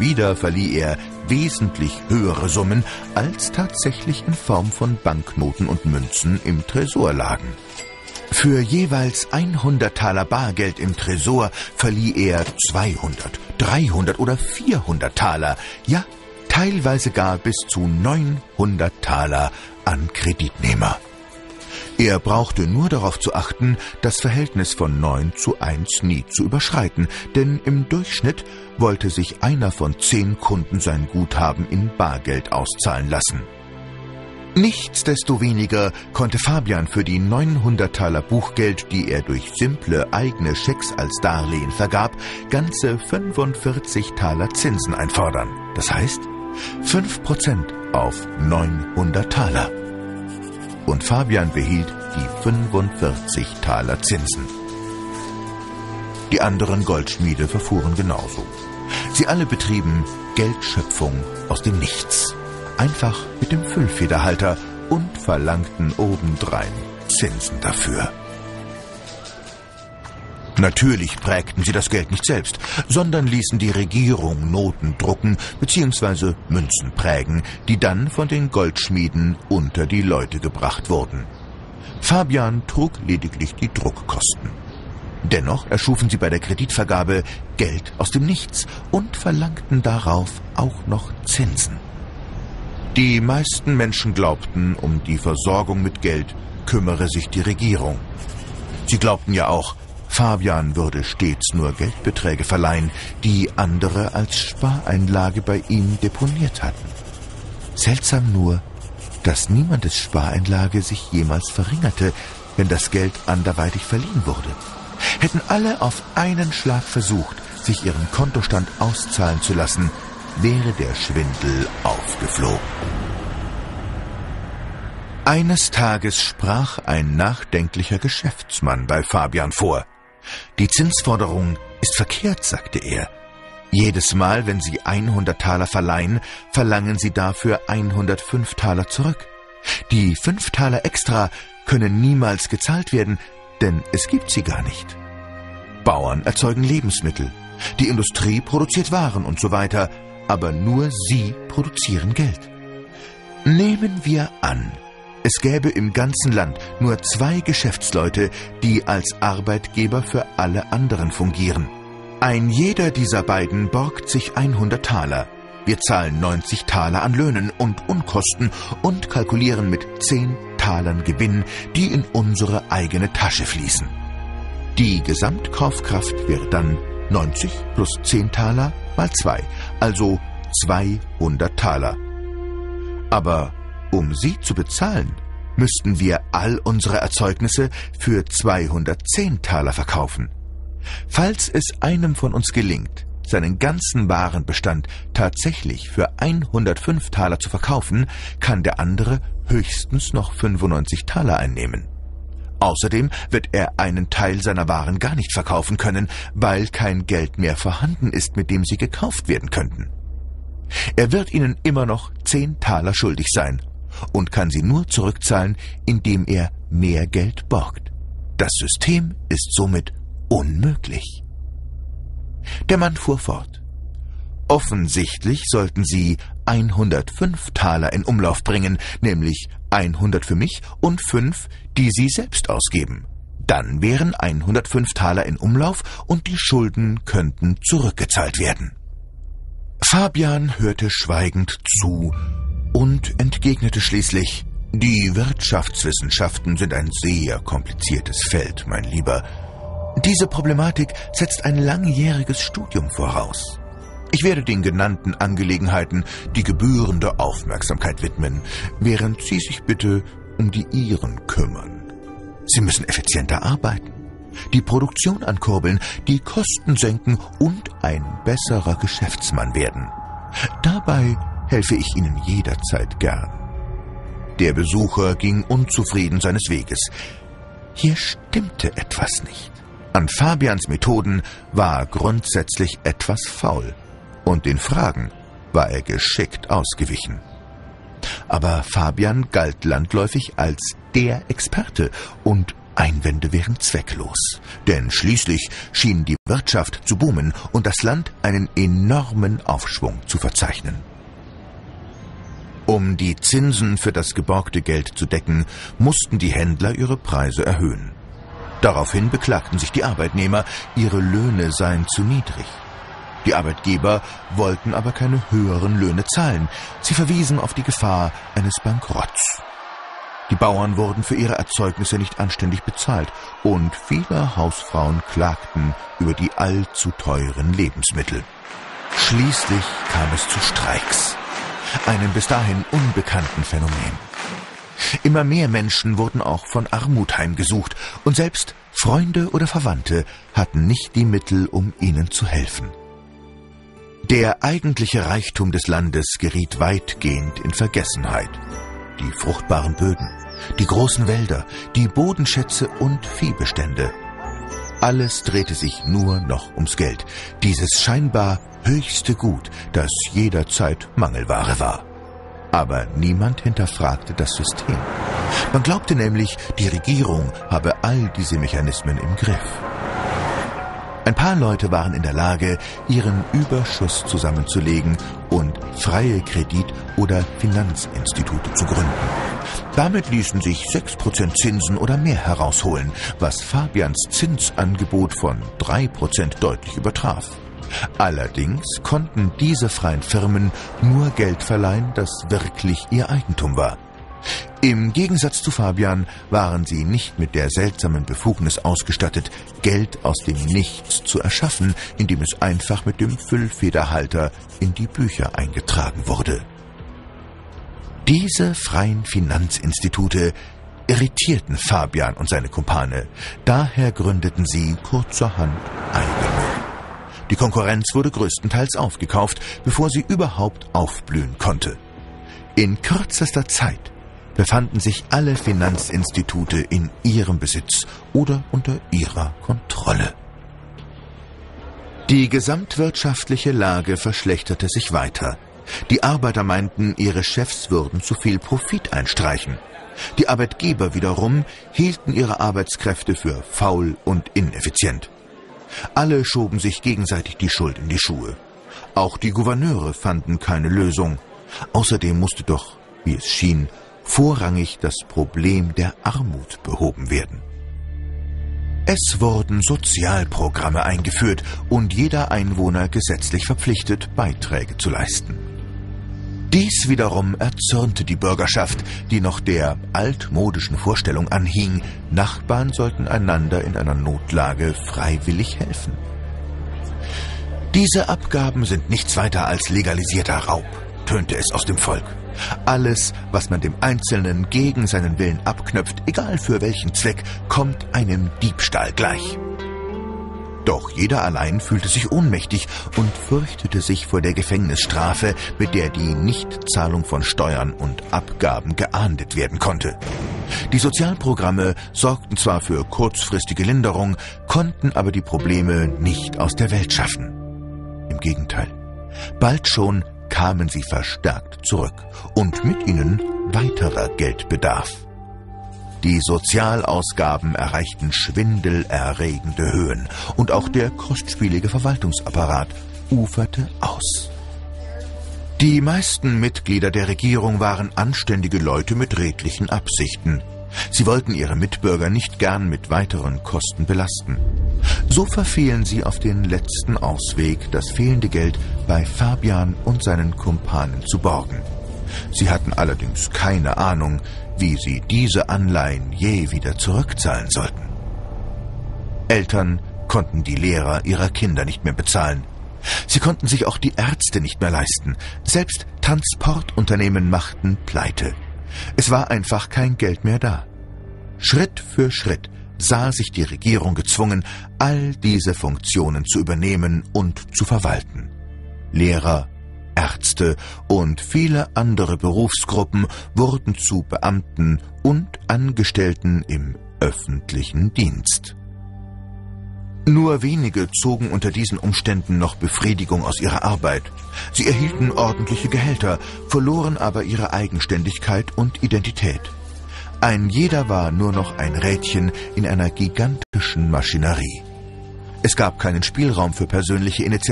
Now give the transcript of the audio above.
wieder verlieh er wesentlich höhere Summen, als tatsächlich in Form von Banknoten und Münzen im Tresor lagen. Für jeweils 100 Taler Bargeld im Tresor verlieh er 200, 300 oder 400 Taler, ja, teilweise gar bis zu 900 Taler an Kreditnehmer. Er brauchte nur darauf zu achten, das Verhältnis von 9:1 nie zu überschreiten, denn im Durchschnitt wollte sich einer von 10 Kunden sein Guthaben in Bargeld auszahlen lassen. Nichtsdestoweniger konnte Fabian für die 900 Taler Buchgeld, die er durch simple eigene Schecks als Darlehen vergab, ganze 45 Taler Zinsen einfordern. Das heißt 5% auf 900 Taler. Und Fabian behielt die 45 Taler Zinsen. Die anderen Goldschmiede verfuhren genauso. Sie alle betrieben Geldschöpfung aus dem Nichts, einfach mit dem Füllfederhalter, und verlangten obendrein Zinsen dafür. Natürlich prägten sie das Geld nicht selbst, sondern ließen die Regierung Noten drucken bzw. Münzen prägen, die dann von den Goldschmieden unter die Leute gebracht wurden. Fabian trug lediglich die Druckkosten. Dennoch erschufen sie bei der Kreditvergabe Geld aus dem Nichts und verlangten darauf auch noch Zinsen. Die meisten Menschen glaubten, um die Versorgung mit Geld kümmere sich die Regierung. Sie glaubten ja auch, Fabian würde stets nur Geldbeträge verleihen, die andere als Spareinlage bei ihm deponiert hatten. Seltsam nur, dass niemandes Spareinlage sich jemals verringerte, wenn das Geld anderweitig verliehen wurde. Hätten alle auf einen Schlag versucht, sich ihren Kontostand auszahlen zu lassen, wäre der Schwindel aufgeflogen. Eines Tages sprach ein nachdenklicher Geschäftsmann bei Fabian vor. Die Zinsforderung ist verkehrt, sagte er. Jedes Mal, wenn Sie 100 Taler verleihen, verlangen Sie dafür 105 Taler zurück. Die 5 Taler extra können niemals gezahlt werden, denn es gibt sie gar nicht. Bauern erzeugen Lebensmittel, die Industrie produziert Waren und so weiter, aber nur sie produzieren Geld. Nehmen wir an, es gäbe im ganzen Land nur 2 Geschäftsleute, die als Arbeitgeber für alle anderen fungieren. Ein jeder dieser beiden borgt sich 100 Taler. Wir zahlen 90 Taler an Löhnen und Unkosten und kalkulieren mit 10 Talern Gewinn, die in unsere eigene Tasche fließen. Die Gesamtkaufkraft wäre dann 90 plus 10 Taler mal 2, also 200 Taler. Aber um sie zu bezahlen, müssten wir all unsere Erzeugnisse für 210 Taler verkaufen. Falls es einem von uns gelingt, seinen ganzen Warenbestand tatsächlich für 105 Taler zu verkaufen, kann der andere höchstens noch 95 Taler einnehmen. Außerdem wird er einen Teil seiner Waren gar nicht verkaufen können, weil kein Geld mehr vorhanden ist, mit dem sie gekauft werden könnten. Er wird ihnen immer noch 10 Taler schuldig sein und kann sie nur zurückzahlen, indem er mehr Geld borgt. Das System ist somit unmöglich. Der Mann fuhr fort. Offensichtlich sollten Sie 105 Taler in Umlauf bringen, nämlich 100 für mich und 5, die Sie selbst ausgeben. Dann wären 105 Taler in Umlauf und die Schulden könnten zurückgezahlt werden. Fabian hörte schweigend zu und entgegnete schließlich: Die Wirtschaftswissenschaften sind ein sehr kompliziertes Feld, mein Lieber. Diese Problematik setzt ein langjähriges Studium voraus. Ich werde den genannten Angelegenheiten die gebührende Aufmerksamkeit widmen, während Sie sich bitte um die Ihren kümmern. Sie müssen effizienter arbeiten, die Produktion ankurbeln, die Kosten senken und ein besserer Geschäftsmann werden. Dabei helfe ich Ihnen jederzeit gern. Der Besucher ging unzufrieden seines Weges. Hier stimmte etwas nicht. An Fabians Methoden war grundsätzlich etwas faul, und den Fragen war er geschickt ausgewichen. Aber Fabian galt landläufig als der Experte und Einwände wären zwecklos, denn schließlich schien die Wirtschaft zu boomen und das Land einen enormen Aufschwung zu verzeichnen. Um die Zinsen für das geborgte Geld zu decken, mussten die Händler ihre Preise erhöhen. Daraufhin beklagten sich die Arbeitnehmer, ihre Löhne seien zu niedrig. Die Arbeitgeber wollten aber keine höheren Löhne zahlen. Sie verwiesen auf die Gefahr eines Bankrotts. Die Bauern wurden für ihre Erzeugnisse nicht anständig bezahlt und viele Hausfrauen klagten über die allzu teuren Lebensmittel. Schließlich kam es zu Streiks, einem bis dahin unbekannten Phänomen. Immer mehr Menschen wurden auch von Armut heimgesucht und selbst Freunde oder Verwandte hatten nicht die Mittel, um ihnen zu helfen. Der eigentliche Reichtum des Landes geriet weitgehend in Vergessenheit. Die fruchtbaren Böden, die großen Wälder, die Bodenschätze und Viehbestände. Alles drehte sich nur noch ums Geld, dieses scheinbar höchste Gut, das jederzeit Mangelware war. Aber niemand hinterfragte das System. Man glaubte nämlich, die Regierung habe all diese Mechanismen im Griff. Ein paar Leute waren in der Lage, ihren Überschuss zusammenzulegen und freie Kredit- oder Finanzinstitute zu gründen. Damit ließen sich 6% Zinsen oder mehr herausholen, was Fabians Zinsangebot von 3% deutlich übertraf. Allerdings konnten diese freien Firmen nur Geld verleihen, das wirklich ihr Eigentum war. Im Gegensatz zu Fabian waren sie nicht mit der seltsamen Befugnis ausgestattet, Geld aus dem Nichts zu erschaffen, indem es einfach mit dem Füllfederhalter in die Bücher eingetragen wurde. Diese freien Finanzinstitute irritierten Fabian und seine Kumpane. Daher gründeten sie kurzerhand eigene. Die Konkurrenz wurde größtenteils aufgekauft, bevor sie überhaupt aufblühen konnte. In kürzester Zeit befanden sich alle Finanzinstitute in ihrem Besitz oder unter ihrer Kontrolle. Die gesamtwirtschaftliche Lage verschlechterte sich weiter. Die Arbeiter meinten, ihre Chefs würden zu viel Profit einstreichen. Die Arbeitgeber wiederum hielten ihre Arbeitskräfte für faul und ineffizient. Alle schoben sich gegenseitig die Schuld in die Schuhe. Auch die Gouverneure fanden keine Lösung. Außerdem musste doch, wie es schien, vorrangig das Problem der Armut behoben werden. Es wurden Sozialprogramme eingeführt und jeder Einwohner gesetzlich verpflichtet, Beiträge zu leisten. Dies wiederum erzürnte die Bürgerschaft, die noch der altmodischen Vorstellung anhing, Nachbarn sollten einander in einer Notlage freiwillig helfen. Diese Abgaben sind nichts weiter als legalisierter Raub, tönte es aus dem Volk. Alles, was man dem Einzelnen gegen seinen Willen abknöpft, egal für welchen Zweck, kommt einem Diebstahl gleich. Doch jeder allein fühlte sich ohnmächtig und fürchtete sich vor der Gefängnisstrafe, mit der die Nichtzahlung von Steuern und Abgaben geahndet werden konnte. Die Sozialprogramme sorgten zwar für kurzfristige Linderung, konnten aber die Probleme nicht aus der Welt schaffen. Im Gegenteil, bald schon kamen sie verstärkt zurück und mit ihnen weiterer Geldbedarf. Die Sozialausgaben erreichten schwindelerregende Höhen und auch der kostspielige Verwaltungsapparat uferte aus. Die meisten Mitglieder der Regierung waren anständige Leute mit redlichen Absichten. Sie wollten ihre Mitbürger nicht gern mit weiteren Kosten belasten. So verfielen sie auf den letzten Ausweg, das fehlende Geld bei Fabian und seinen Kumpanen zu borgen. Sie hatten allerdings keine Ahnung, wie sie diese Anleihen je wieder zurückzahlen sollten. Eltern konnten die Lehrer ihrer Kinder nicht mehr bezahlen. Sie konnten sich auch die Ärzte nicht mehr leisten. Selbst Transportunternehmen machten pleite. Es war einfach kein Geld mehr da. Schritt für Schritt sah sich die Regierung gezwungen, all diese Funktionen zu übernehmen und zu verwalten. Lehrer, Ärzte und viele andere Berufsgruppen wurden zu Beamten und Angestellten im öffentlichen Dienst. Nur wenige zogen unter diesen Umständen noch Befriedigung aus ihrer Arbeit. Sie erhielten ordentliche Gehälter, verloren aber ihre Eigenständigkeit und Identität. Ein jeder war nur noch ein Rädchen in einer gigantischen Maschinerie. Es gab keinen Spielraum für persönliche Initiative.